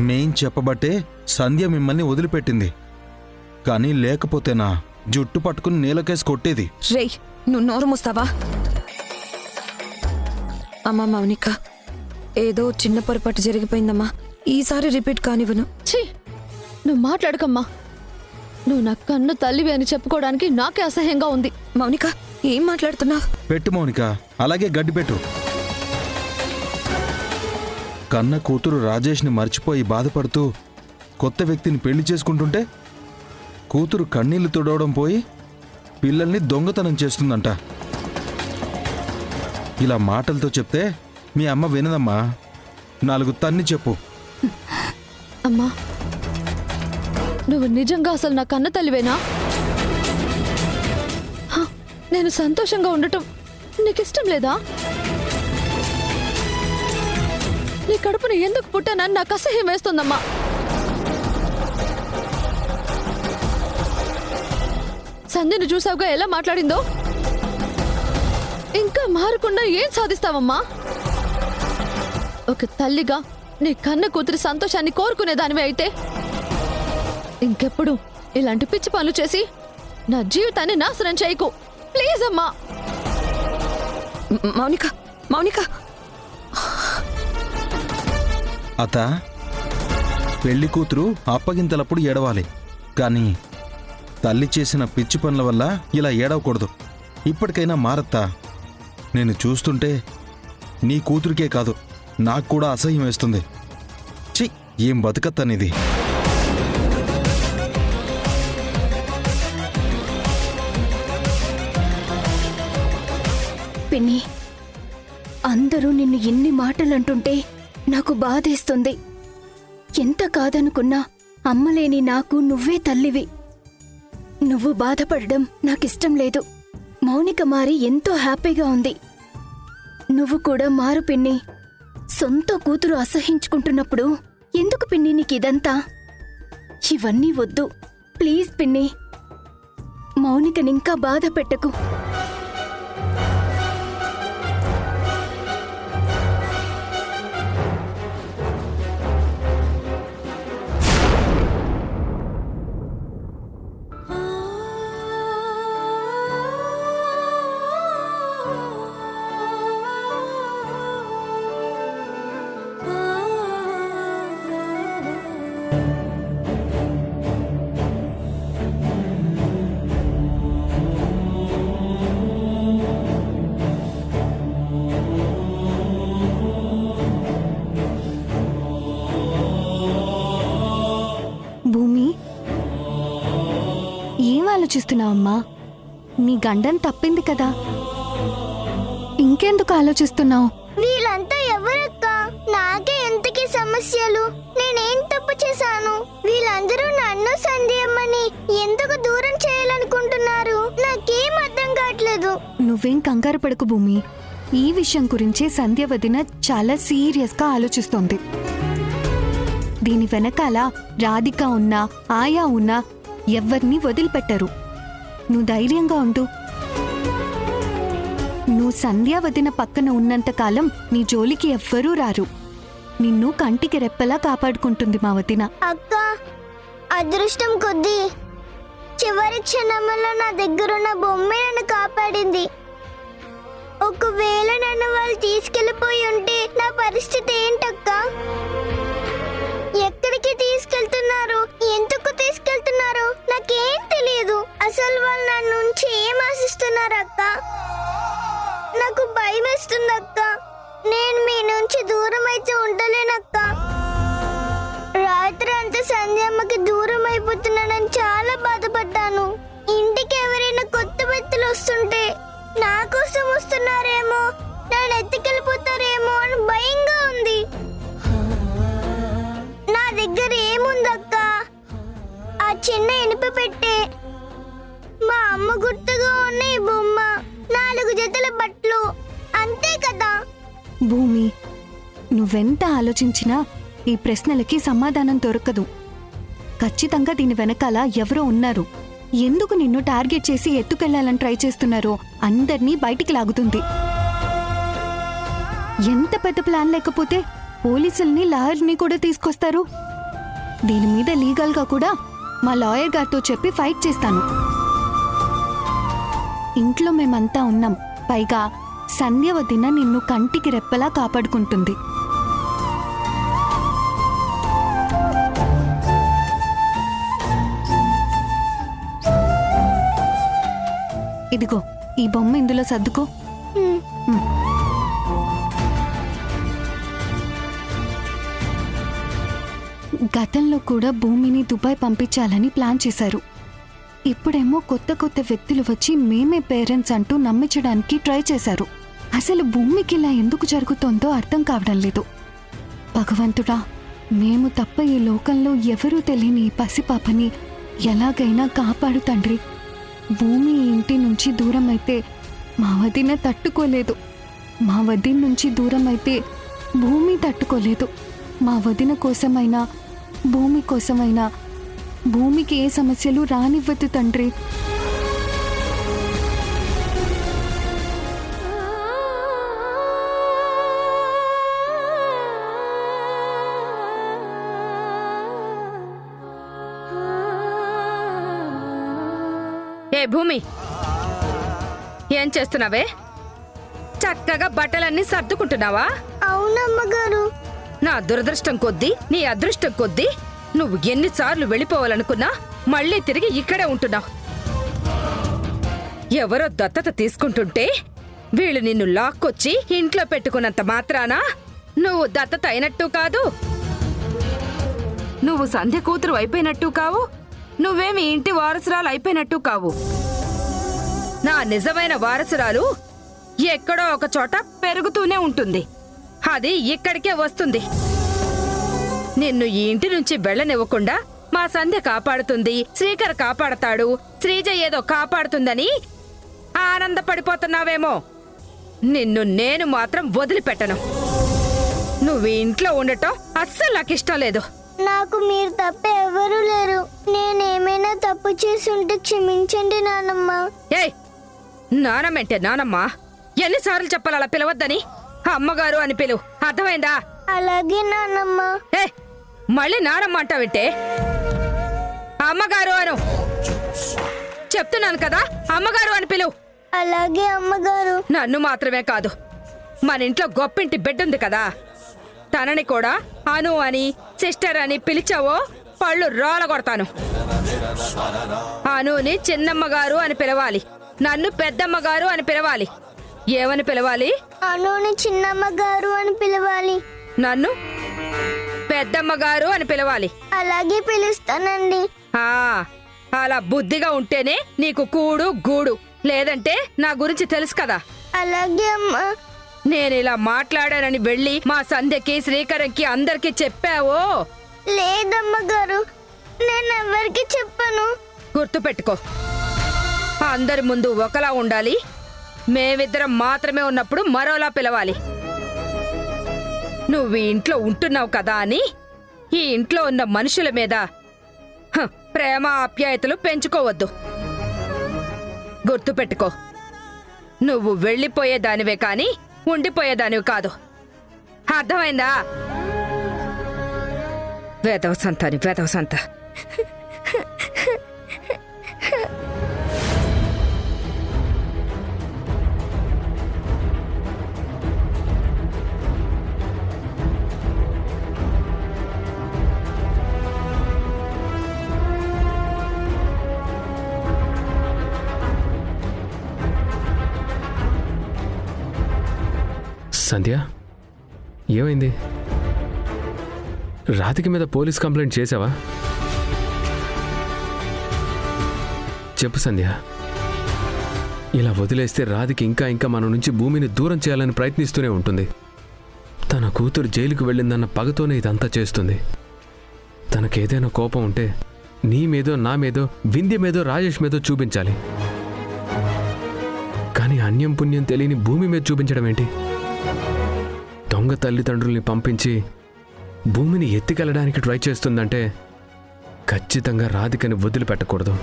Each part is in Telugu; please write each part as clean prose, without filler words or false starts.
మేం చెప్పబట్టే సంధ్య మిమ్మల్ని వదిలిపెట్టింది. కానీ లేకపోతేనా జుట్టు పట్టుకుని నేలకేసి కొట్టేది. రేయ్, నువ్వు నోరు మూస్తావా? అమ్మా మౌనిక, ఏదో చిన్న పొరపాటు జరిగిపోయిందమ్మా. ఈసారి రిపీట్ కానివ్వను. ఛీ, నువ్వు మాట్లాడకమ్మా. నువ్వు నా కన్ను తల్లివి అని చెప్పుకోవడానికి నాకే అసహ్యంగా ఉంది. మౌనిక, ఏం మాట్లాడుతున్నావు? పెట్టు మౌనిక, అలాగే గడ్డి పెట్టు. కన్న కూతురు రాజేష్ని మర్చిపోయి బాధపడుతూ కొత్త వ్యక్తిని పెళ్లి చేసుకుంటుంటే కూతురు కన్నీళ్లు తుడవడం పోయి పిల్లల్ని దొంగతనం చేస్తుందంట. ఇలా మాటలతో చెప్తే మీ అమ్మ వినదమ్మా. 4 తన్ని చెప్పు. అమ్మా, నువ్వు నిజంగా అసలు నా కన్న తల్లివేనా? నేను సంతోషంగా ఉండటం నీకు ఇష్టం లేదా? నీ కడుపుని ఎందుకు పుట్టానని నాకు అసహ్యం వేస్తుందమ్మా. సంధ్యను చూసావుగా ఎలా మాట్లాడిందో? ఇంకా మారకుండా ఏం సాధిస్తావమ్మా? ఒక తల్లిగా నీ కన్న కూతురి సంతోషాన్ని కోరుకునేదానివే అయితే ఇంకెప్పుడు ఇలాంటి పిచ్చి పనులు చేసి నా జీవితాన్ని నాశనం చేయకు ప్లీజ్ అమ్మా. మౌనిక, మౌనిక. అత పెళ్లి కూతురు అప్పగింతలప్పుడు ఏడవాలి, కానీ తల్లి చేసిన పిచ్చి పనుల వల్ల ఇలా ఏడవకూడదు. ఇప్పటికైనా మారత్తా. నేను చూస్తుంటే నీ కూతురికే కాదు, నాకు కూడా అసహ్యం వేస్తుంది. ఛీ, ఏం బతుకత్తనిది. పిన్ని, అందరూ నిన్ను ఎన్ని మాటలంటుంటే నాకు బాధేస్తుంది. ఎంత కాదనుకున్నా అమ్మలేని నాకు నువ్వే తల్లివి. నువ్వు బాధపడడం నాకిష్టం లేదు. మౌనిక మారి ఎంతో హ్యాపీగా ఉంది. నువ్వు కూడా మారు పిన్ని. సొంత కూతురు అసహించుకుంటున్నప్పుడు ఎందుకు పిన్ని నీకిదంతా? ఇవన్నీ వద్దు ప్లీజ్ పిన్ని. మౌనికనింకా బాధ పెట్టకు. ఆలోచిస్తున్నావమ్మా? నీ గండం తప్పింది కదా, ఇంకెందుకు ఆలోచిస్తున్నావు? వీళ్ళంతా ఎవరక్క? నాకే ఎంతకి సమస్యలు. నేనేం తప్పు చేశాను? వీళ్ళందరూ నన్ను సంధ్యమ్మని ఎందుకు దూరం చేయాలనుకుంటున్నారు? నాకేం అర్థం కావట్లేదు. నువ్వేం కంగారు పడకు భూమి. ఈ విషయం గురించి సంధ్య వదిన చాలా సీరియస్ గా ఆలోచిస్తోంది. దీని వెనకాల రాధిక ఉన్నా ఆయా ఉన్నా ఎవ్వరినీ వదిలిపెట్టరు. నువ్వు ధైర్యంగా ఉండు. నువ్వు సంధ్య వదిన పక్కన ఉన్నంతకాలం నీ జోలికి ఎవ్వరూ రారు. నిన్ను కంటికి రెప్పలా కాపాడుకుంటుంది మా వదిన. అక్క, అదృష్టం కొద్దీ చివరి క్షణంలో నా దగ్గరున్న బొమ్మే నన్ను కాపాడింది. ఒకవేళ నన్ను వాళ్ళు తీసుకెళ్లిపోయి ఉంటే నా పరిస్థితి ఏంటక్క? ఎక్కడికి తీసుకెళ్తున్నారు? ఎందుకు తీసుకెళ్తున్నారు? నాకేం తెలియదు. అసలు వాళ్ళు నా నుంచి ఏం ఆశిస్తున్నారు అక్క? నాకు భయం వేస్తుంది అక్క. నేను మీ నుంచి దూరం అయితే ఉండలేనక్క. రాత్రి అంతా సంధ్యమ్మకి దూరం అయిపోతున్నానని చాలా బాధపడ్డాను. ఇంటికి ఎవరైనా కొత్త వ్యక్తులు వస్తుంటే నా కోసం వస్తున్నారేమో, నన్ను ఎత్తుకెళ్ళిపోతారేమో అని భయంగా ఉంది. నా దగ్గర ఏముందక్క? ఆ చిన్న ఇనుప పెట్టే, మా అమ్మ గుర్తుగా ఉన్న ఈ బొమ్మ, 4 జతల బట్టలు, అంతే కదా. భూమి, నువ్వెంత ఆలోచించినా ఈ ప్రశ్నలకి సమాధానం దొరకదు. ఖచ్చితంగా దీని వెనకాల ఎవరో ఉన్నారు. ఎందుకు నిన్ను టార్గెట్ చేసి ఎత్తుకెళ్లాలని ట్రై చేస్తున్నారో అందర్నీ బయటికి లాగుతుంది. ఎంత పెద్ద ప్లాన్ లేకపోతే పోలీసుల్ని లాయర్ని కూడా తీసుకొస్తారు. దీని మీద లీగల్గా కూడా మా లాయర్ గారితో చెప్పి ఫైట్ చేస్తాను. ఇంట్లో మేమంతా ఉన్నాం. పైగా సంధ్యవదిన నిన్ను కంటికి రెప్పలా కాపాడుకుంటుంది. ఇదిగో ఈ బొమ్మ ఇందులో సర్దుకో. గతంలో కూడా భూమిని దుబాయ్ పంపించాలని ప్లాన్ చేశారు. ఇప్పుడేమో కొత్త కొత్త వ్యక్తులు వచ్చి మేమే పేరెంట్స్ అంటూ నమ్మించడానికి ట్రై చేశారు. అసలు భూమికి ఇలా ఎందుకు జరుగుతోందో అర్థం కావడం లేదు. భగవంతుడా, మేము తప్ప ఈ లోకంలో ఎవరూ తెలియని ఈ పసిపాపని ఎలాగైనా కాపాడు తండ్రి. భూమి ఈ ఇంటి నుంచి దూరం అయితే మా వదిన తట్టుకోలేదు. మా వదిన నుంచి దూరం అయితే భూమి తట్టుకోలేదు. మా వదిన కోసమైనా భూమి కోసమైనా భూమికి ఏ సమస్యలు రానివ్వద్దు తండ్రి. ఏ భూమి, ఏం చేస్తున్నావే? చక్కగా బట్టలన్నీ సర్దుకుంటున్నావా? అవునమ్మగారు. నా దురదృష్టం కొద్దీ, నీ అదృష్టం కొద్దీ నువ్వు ఎన్నిసార్లు వెళ్ళిపోవాలనుకున్నా మళ్ళీ తిరిగి ఇక్కడే ఉంటున్నావు. ఎవరో దత్తత తీసుకుంటుంటే వీళ్ళు నిన్ను లాక్కొచ్చి ఇంట్లో పెట్టుకున్నంత మాత్రాన నువ్వు దత్తత అయినట్టు కాదు, నువ్వు సంధ్య కూతురు అయిపోయినట్టు కావు, నువ్వేమి ఇంటి వారసురాలు అయిపోయినట్టు కావు. నా నిజమైన వారసురాలు ఎక్కడో ఒక చోట పెరుగుతూనే ఉంటుంది. అది ఇక్కడికే వస్తుంది. నిన్ను ఈ ఇంటి నుంచి వెళ్ళనివ్వకుండా మా సంధ్య కాపాడుతుంది, శ్రీకర్ కాపాడతాడు, శ్రీజ ఏదో కాపాడుతుందని ఆనందపడిపోతున్నావేమో. నిన్ను నేను మాత్రం వదిలిపెట్టను. నువ్వు ఈ ఇంట్లో ఉండటం అస్సలు నాకు ఇష్టం లేదు. నాకు మీరు తప్ప ఎవరూ లేరు. నేనేమైనా తప్పు చేసి ఉంటే క్షమించండి నానమ్మ. ఏయ్, నానమ్మంటే నానమ్మా? ఎన్నిసార్లు చెప్పాలి అలా పిలవద్దని? అమ్మగారు అని పిలువు, అర్థమైందా? అలాగే నానమ్మ. ఏ, మళ్ళీ నానమ్మ అంటావింటే? అమ్మగారు అను. చెప్తున్నాను కదా, అమ్మగారు అని పిలువు. అలాగే అమ్మగారు. నన్ను మాత్రమే కాదు, మన ఇంట్లో గొప్పింటి బిడ్డ ఉంది కదా, తనని కూడా అను అని సిస్టర్ అని పిలిచావో పళ్ళు రాలగొడతాను. అనుని చిన్నమ్మగారు అని పిలవాలి, నన్ను పెద్దమ్మగారు అని పిలవాలి. ఏమని పిలవాలి? అనుని చిన్నమ్మగారు అని పిలవాలి. నన్ను పెద్దమ్మగారు అని పిలవాలి. అలాగే పిలుస్తానండి. అలా బుద్ధిగా ఉంటేనే నీకు కూడు గూడు, లేదంటే నా గురించి తెలుసు కదా. అలాగే అమ్మా. నేనిలా మాట్లాడానని వెళ్ళి మా సంధ్యకి, శ్రీకరంకి అందరికీ చెప్పావో? లేదమ్మగారు, నేను ఎవరికి చెప్పను. గుర్తుపెట్టుకో, అందరి ముందు ఒకలా ఉండాలి, మేమిద్దరం మాత్రమే ఉన్నప్పుడు మరోలా పిలవాలి. నువ్వు ఈ ఇంట్లో ఉంటున్నావు కదా అని ఈ ఇంట్లో ఉన్న మనుషుల మీద ప్రేమ ఆప్యాయతలు పెంచుకోవద్దు. గుర్తుపెట్టుకో, నువ్వు వెళ్ళిపోయేదానివే కాని ఉండిపోయేదానివి కాదు. అర్థమైందా? వేదవసంత అని వేదవసంత. సంధ్య, ఏమైంది? రాధిక మీద పోలీస్ కంప్లైంట్ చేసావా? చెప్పు సంధ్య. ఇలా వదిలేస్తే రాధిక ఇంకా ఇంకా మన నుంచి భూమిని దూరం చేయాలని ప్రయత్నిస్తూనే ఉంటుంది. తన కూతురు జైలుకు వెళ్ళిందన్న పగతోనే ఇదంతా చేస్తుంది. తనకేదైనా కోపం ఉంటే నీ మీదో, నా మీదో, వింధ్య మీదో, రాజేష్ మీదో చూపించాలి. కానీ అన్యం పుణ్యం తెలియని భూమి మీద చూపించడం ఏంటి? దొంగ తల్లిదండ్రుల్ని పంపించి భూమిని ఎత్తికెళ్ళడానికి ట్రై చేస్తుందంటే ఖచ్చితంగా రాధికని వదిలిపెట్టకూడదు.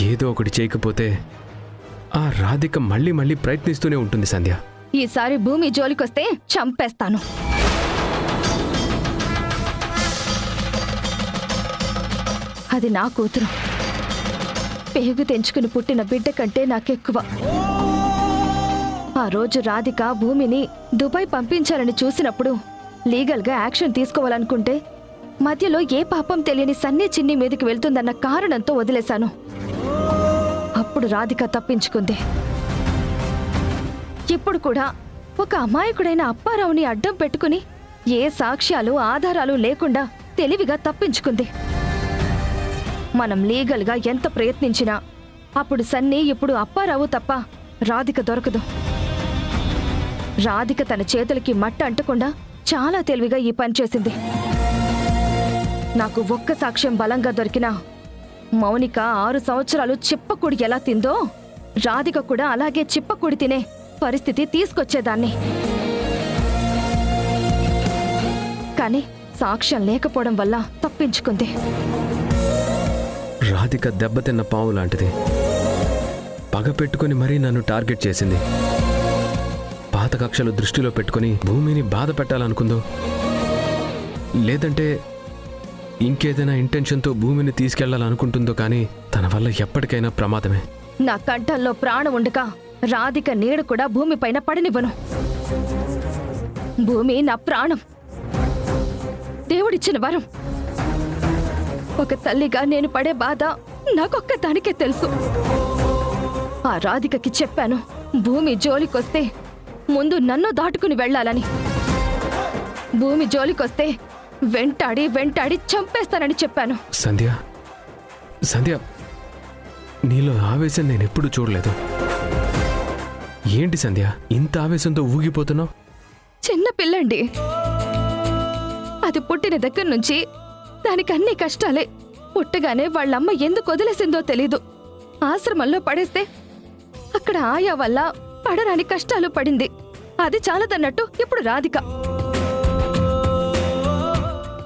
ఏదో ఒకటి చేయకపోతే ఆ రాధిక మళ్ళీ మళ్ళీ ప్రయత్నిస్తూనే ఉంటుంది సంధ్య. ఈసారి భూమి జోలికొస్తే చంపేస్తాను. అది నా కూతురు. పేగు తెంచుకుని పుట్టిన బిడ్డ కంటే నాకెక్కువ. ఆ రోజు రాధిక భూమిని దుబాయ్ పంపించాలని చూసినప్పుడు లీగల్గా యాక్షన్ తీసుకోవాలనుకుంటే మధ్యలో ఏ పాపం తెలియని సన్నీ చిన్ని మీదకి వెళ్తుందన్న కారణంతో వదిలేశాను. అప్పుడు రాధిక తప్పించుకుంది. ఇప్పుడు కూడా ఒక అమాయకుడైన అప్పారావుని అడ్డం పెట్టుకుని ఏ సాక్ష్యాలు ఆధారాలు లేకుండా తెలివిగా తప్పించుకుంది. మనం లీగల్గా ఎంత ప్రయత్నించినా అప్పుడు సన్నీ ఇప్పుడు అప్పారావు తప్ప రాధిక దొరకదు. రాధిక తన చేతులకి మట్ట అంటకుండా చాలా తెలివిగా ఈ పని చేసింది. నాకు ఒక్క సాక్ష్యం బలంగా దొరికినా మౌనిక 6 సంవత్సరాలు చిప్పకూడి ఎలా తిందో రాధిక కూడా అలాగే చిప్పకూడి తినే పరిస్థితి తీసుకొచ్చేదాన్ని. కానీ సాక్ష్యం లేకపోవడం వల్ల తప్పించుకుంది. రాధిక దెబ్బతిన్న పాము లాంటిది. పగ పెట్టుకుని మరీ నన్ను టార్గెట్ చేసింది. పాత కక్షలు దృష్టిలో పెట్టుకుని భూమిని బాధ పెట్టాలనుకుందో, లేదంటే ఇంకేదైనా ఇంటెన్షన్తో భూమిని తీసుకెళ్లాలనుకుంటుందో, కానీ తన వల్ల ఎప్పటికైనా ప్రమాదమే. నా కంఠంలో ప్రాణం ఉండగా రాధిక నీడ కూడా భూమిపైన పడనివ్వను. భూమి నా ప్రాణం, దేవుడిచ్చిన వరం. ఒక తల్లిగా నేను పడే బాధ నాకొక్క దానికే తెలుసు. ఆ రాధికకి చెప్పాను, భూమి జోలికొస్తే ముందు నన్ను దాటుకుని వెళ్ళాలని. భూమి జోలికొస్తే వెంటాడి వెంటాడి చంపేస్తానని చెప్పాను. సంధ్య, సంధ్య, నీలో ఆవేశం నేనెప్పుడు చూడలేదు. ఏంటి సంధ్య ఇంత ఆవేశంతో ఊగిపోతున్నావు? చిన్న పిల్లండి. అది పుట్టిన దగ్గర నుంచి దానికి అన్ని కష్టాలే. పుట్టగానే వాళ్ళమ్మ ఎందుకు వదిలేసిందో తెలీదు. ఆశ్రమంలో పడేస్తే అక్కడ ఆయా వల్ల పడరాని కష్టాలు పడింది. అది చాలదన్నట్టు ఇప్పుడు రాధిక.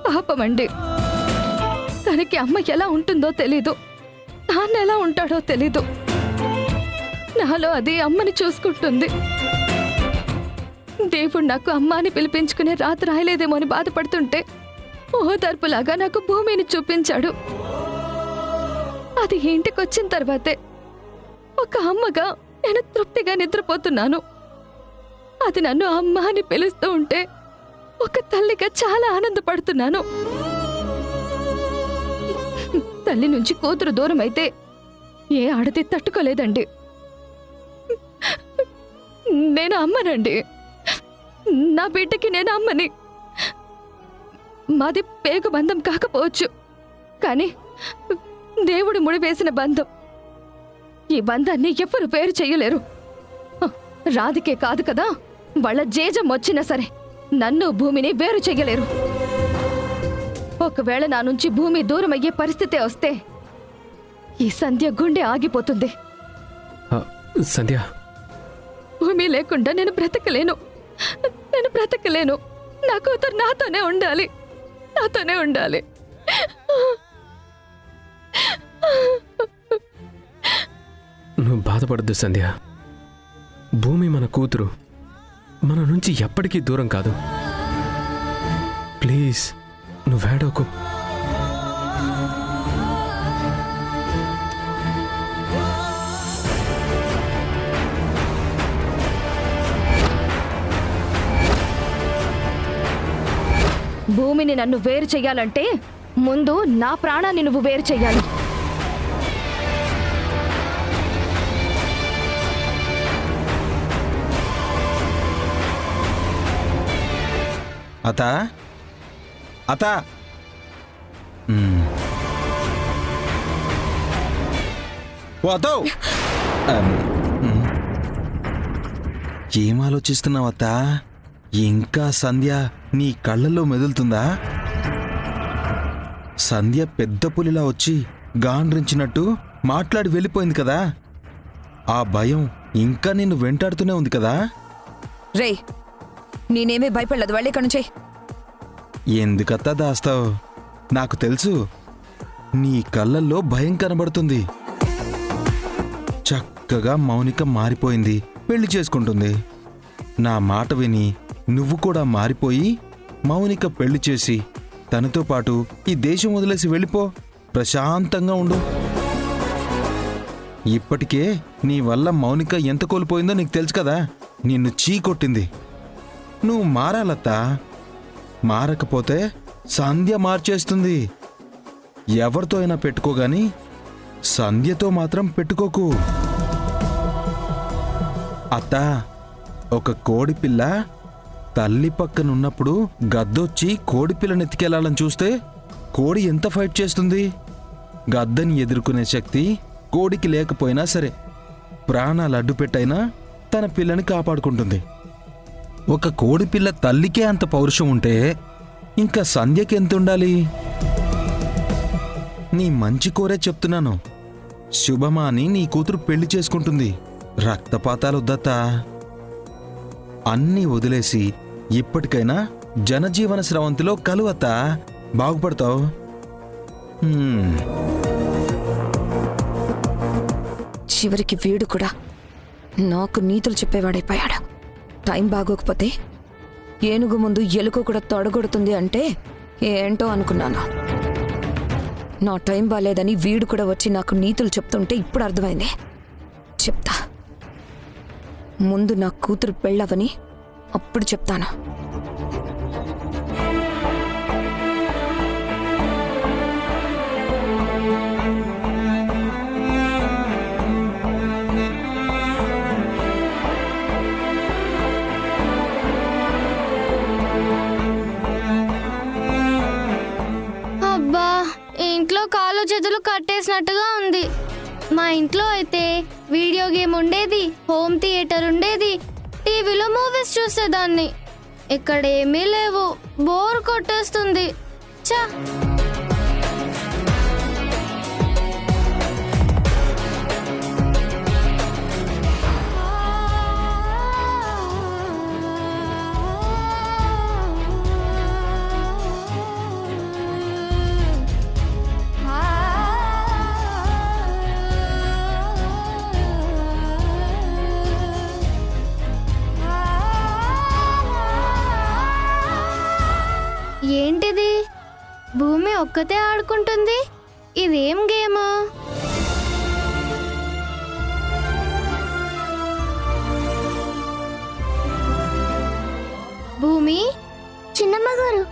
పాపమండి, తనకి అమ్మ ఎలా ఉంటుందో తెలీదు, నాన్న ఎలా ఉంటాడో తెలీదు. నాలో అది అమ్మని చూసుకుంటుంది. దేవుడు నాకు అమ్మ అని పిలిపించుకునే రాత్రి రాయలేదేమో అని బాధపడుతుంటే ఓదార్పులాగా నాకు భూమిని చూపించాడు. అది ఇంటికొచ్చిన తర్వాతే ఒక అమ్మగా నేను తృప్తిగా నిద్రపోతున్నాను. అది నన్ను అమ్మ అని పిలుస్తూ ఉంటే ఒక తల్లిగా చాలా ఆనందపడుతున్నాను. తల్లి నుంచి కూతురు దూరం అయితే ఏ ఆడది తట్టుకోలేదండి. నేను అమ్మనండి. నా బిడ్డకి నేను అమ్మని. మాది పేగు బంధం కాకపోవచ్చు, కానీ దేవుడు ముడివేసిన బంధం. ఈ బంధాన్ని ఎవ్వరు వేరు చెయ్యలేరు. రాధికే కాదు కదా, వాళ్ళ జేజం వచ్చినా సరే నన్ను భూమిని వేరు చెయ్యలేరు. ఒకవేళ నా నుంచి భూమి దూరం అయ్యే పరిస్థితి వస్తే ఈ సంధ్య గుండె ఆగిపోతుంది. సంధ్య, భూమి లేకుండా నేను బ్రతకలేను. నేను బ్రతకలేను. నా కూతురు నాతోనే ఉండాలి, నాతోనే ఉండాలి. నువ్వు బాధపడద్దు సంధ్య. భూమి మన కూతురు, మన నుంచి ఎప్పటికీ దూరం కాదు. ప్లీజ్ నువ్వేడోకు. భూమిని నన్ను వేరు చెయ్యాలంటే ముందు నా ప్రాణాన్ని నువ్వు వేరు చెయ్యాలి. అతా అతా ఓ అతో, ఏం ఆలోచిస్తున్నావు అత్తా? ఇంకా సంధ్య నీ కళ్ళల్లో మెదులుతుందా? సంధ్య పెద్ద పులిలా వచ్చి గాండ్రించినట్టు మాట్లాడి వెళ్ళిపోయింది కదా. ఆ భయం ఇంకా నిన్ను వెంటాడుతూనే ఉంది కదా. రేయ్, నేనేమీ భయపడలేదు. వెళ్ళి ఇక్కడి నుంచి. ఎందుకత్తా దాస్తావు? నాకు తెలుసు, నీ కళ్ళల్లో భయం కనబడుతుంది. చక్కగా మౌనిక మారిపోయింది, పెళ్లి చేసుకుంటుంది. నా మాట విని నువ్వు కూడా మారిపోయి మౌనిక పెళ్లి చేసి తనతో పాటు ఈ దేశం వదిలేసి వెళ్ళిపో. ప్రశాంతంగా ఉండు. ఇప్పటికే నీ వల్ల మౌనిక ఎంత కోల్పోయిందో నీకు తెలుసు కదా. నిన్ను చీకొట్టింది. నువ్వు మారాలత్తా. మారకపోతే సంధ్య మార్చేస్తుంది. ఎవరితో అయినా పెట్టుకోగాని సంధ్యతో మాత్రం పెట్టుకోకు. అత్తా, ఒక కోడిపిల్ల తల్లి పక్కనున్నప్పుడు గద్దొచ్చి కోడిపిల్లని ఎత్తుకెళ్లాలని చూస్తే కోడి ఎంత ఫైట్ చేస్తుంది. గద్దని ఎదుర్కొనే శక్తి కోడికి లేకపోయినా సరే ప్రాణాలు అడ్డుపెట్టైనా తన పిల్లని కాపాడుకుంటుంది. ఒక కోడిపిల్ల తల్లికే అంత పౌరుషం ఉంటే ఇంకా సంధ్యకి ఎంత ఉండాలి? నీ మంచి కోరే చెప్తున్నాను. శుభమా అని నీ కూతురు పెళ్లి చేసుకుంటుంది. రక్తపాతాలు వద్దత్తా. అన్నీ వదిలేసి ఇప్పటికైనా జనజీవన స్రవంతిలో కలువత్తా. బాగుపడతావు. చివరికి వీడు కూడా నాకు నీతులు చెప్పేవాడైపోయాడు. టైం బాగోకపోతే ఏనుగు ముందు ఎలుక కూడా తొడగొడుతుంది అంటే ఏంటో అనుకున్నాను. నా టైం బాలేదని వీడు కూడా వచ్చి నాకు నీతులు చెప్తుంటే ఇప్పుడు అర్థమైంది. చెప్తా. ముందు నా కూతురు పెళ్ళవని అప్పుడు చెప్తాను. అబ్బా, ఇంట్లో కాళ్ళు చేతులు కట్టేసినట్టుగా ఉంది. మా ఇంట్లో అయితే వీడియో గేమ్ ఉండేది, హోమ్ థియేటర్ ఉండేది, టీవీలో మూవీస్ చూసేదాన్ని. ఇక్కడ ఏమీ లేవు. బోర్ కొట్టేస్తుంది. చా. ఏంటిది? భూమి ఒక్కతే ఆడుకుంటుంది. ఇదేం గేమ్? భూమి, చిన్నమ్మగారు,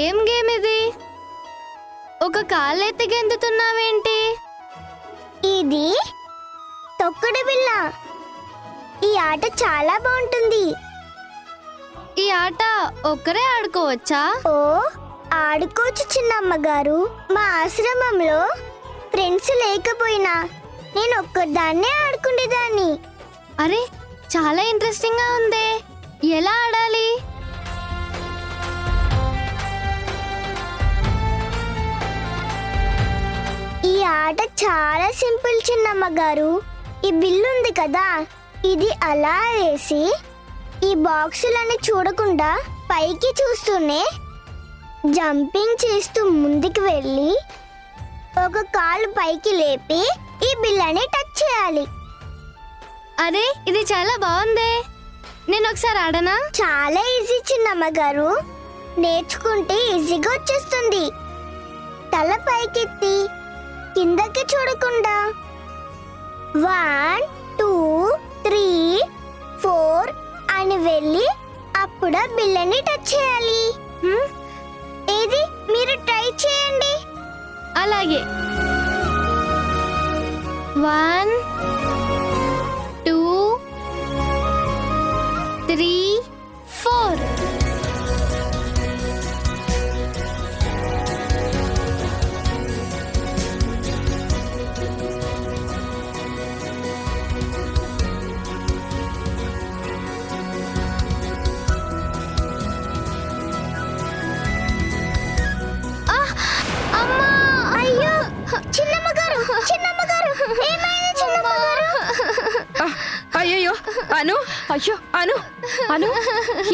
ఏం గేమ్ ఇది? ఒక కాళ్ళెత్తి గెంతుతున్నావేంటి? ఇది తొక్కుడు బిళ్ళ. ఈ ఆట చాలా బాగుంటుంది. ఈ ఆట ఒక్కరే ఆడుకోవచ్చా? ఓ, ఆడుకోవచ్చు చిన్నమ్మగారు. మా ఆశ్రమంలో ఫ్రెండ్స్ లేకపోయినా నేను ఒక్కదాన్నే ఆడుకునేదాన్ని. అరే, చాలా ఇంట్రెస్టింగ్ గా ఉందే. ఎలా ఆడాలి? ఈ ఆట చాలా సింపుల్ చిన్నమ్మగారు. ఈ బిల్లు ఉంది కదా, ఇది అలా వేసి ఈ బాక్సులని చూడకుండా పైకి చూస్తూనే జంపింగ్ చేస్తూ ముందుకు వెళ్ళి ఒక కాలు పైకి లేపి ఈ బిల్లని టచ్ చేయాలి. అరే, ఇది చాలా బాగుందే. నేను ఒకసారి ఆడనా? చాలా ఈజీ చిన్నమ్మగారు. నేర్చుకుంటే ఈజీగా వచ్చేస్తుంది. తల పైకెత్తి కిందకి చూడకుండా 1 2 3 4 అని వెళ్ళి అప్పుడు బిల్లని టచ్ చేయాలి. ఏది, మీరు ట్రై చేయండి. అలాగే. 1 2 3 4. అయ్యో, అను. అయ్యో, అను, అను,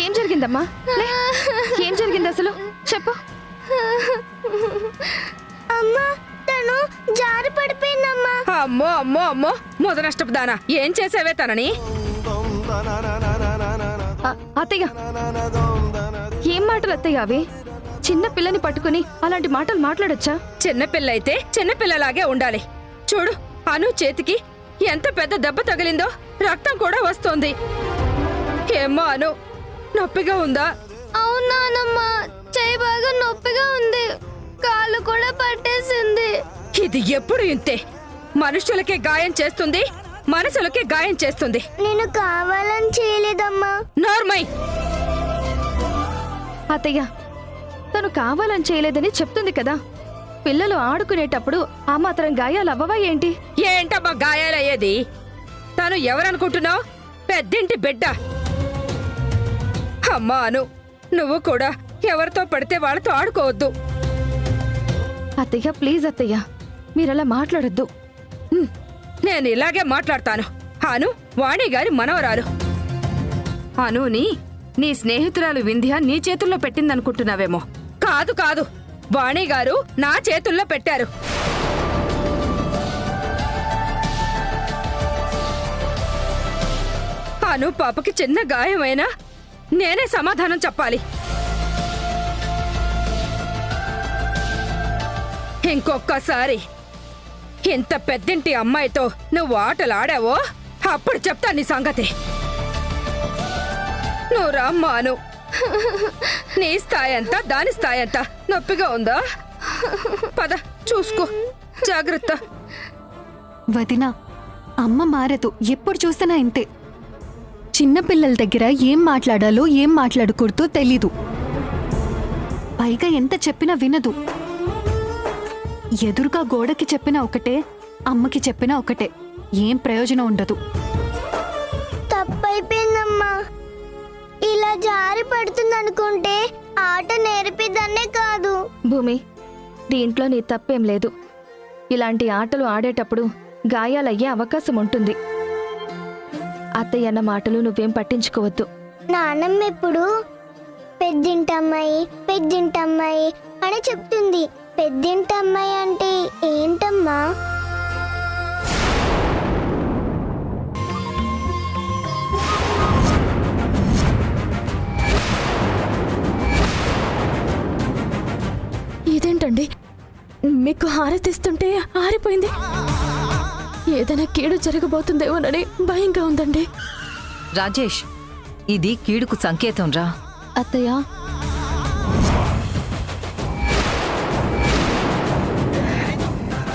ఏం జరిగిందమ్మా? ఏం జరిగింది అసలు? చెప్పు. అమ్మా, తను జారి పడిపోయిందమ్మా. అమ్మో అమ్మో అమ్మో, మొదనష్టపు దానా, ఏం చేసావే తనని? అత్తయ్య, ఏం మాటలు అత్తయ్య అవి? చిన్న పిల్లని పట్టుకుని అలాంటి మాటలు మాట్లాడొచ్చా? చిన్నపిల్లైతే చిన్నపిల్లలాగే ఉండాలి. చూడు, అను చేతికి ఎంత పెద్ద దెబ్బ తగిలిందో, రక్తం కూడా వస్తోంది. ఏమ్మా అను, నొప్పిగా ఉందా? అవునానమ్మా, చెయ్యి బాగా నొప్పిగా ఉంది, కాలు కూడా పట్టేసింది. ఇది ఎప్పుడు ఇంతే. మనుషులకే గాయం చేస్తుంది, మనసులకే గాయం చేస్తుంది. నేను కావాలని చేయలేదమ్మా. నార్మై, అత్తయ్య, తను కావాలని చేయలేదని చెప్తుంది కదా. పిల్లలు ఆడుకునేటప్పుడు ఆ మాత్రం గాయాలు అవ్వవా ఏంటి? ఏంటమ్మా గాయాలయ్యేది? తను ఎవరనుకుంటున్నావు? పెద్దింటి బిడ్డ. అమ్మా అను, నువ్వు కూడా ఎవరితో పడితే వాళ్ళతో ఆడుకోవద్దు. అత్తయ్య ప్లీజ్ అత్తయ్య, మీరలా మాట్లాడొద్దు. నేను ఇలాగే మాట్లాడతాను. అను వాణి గారి మనవరాలు. అనుని నీ స్నేహితురాలు వింధ్య నీ చేతుల్లో పెట్టిందనుకుంటున్నావేమో. కాదు కాదు, వాణి గారు నా చేతుల్లో పెట్టారు. అను పాపకి చిన్న గాయమైనా నేనే సమాధానం చెప్పాలి. ఇంకొక్కసారి ఇంత పెద్దింటి అమ్మాయితో నువ్వు ఆటలు ఆడావో అప్పుడు చెప్తా నీ సంగతి. నువ్వు రామ్మా అను. నీ స్థాయి ఎంత, దాని స్థాయి ఎంత? నొప్పిగా ఉందా? పద చూసుకో, జాగ్రత్త. వదినా, అమ్మ మారదు, ఎప్పుడు చూసినా ఇంతే. చిన్నపిల్లల దగ్గర ఏం మాట్లాడాలో ఏం మాట్లాడకూడదో తెలీదు. పైగా ఎంత చెప్పినా వినదు. ఎదురుగా గోడకి చెప్పినా ఒకటే, అమ్మకి చెప్పినా ఒకటే. ఏం ప్రయోజనం ఉండదు. తప్పైపోయిందమ్మా. ఇలా జారి పడుతుందనుకుంటే ఆట నేర్పిద్దన్నే కాదు. భూమి, దీంట్లో నీ తప్పేం లేదు. ఇలాంటి ఆటలు ఆడేటప్పుడు గాయాలయ్యే అవకాశం ఉంటుంది. అత్తయ్య అన్న మాటలు నువ్వేం పట్టించుకోవద్దు. నానమ్మ ఎప్పుడు పెద్దింటమ్మాయి పెద్దింటమ్మాయి అని చెప్తుంది. పెద్దింటమ్మాయి అంటే ఏంటమ్మా? ఇదేంటండి, మీకు హారతిస్తుంటే ఆరిపోయింది. ఏదైనా కీడు జరగబోతుందేమోనని భయంగా ఉందండి. రాజేష్, ఇది కీడుకు సంకేతం రా. అత్తయ్య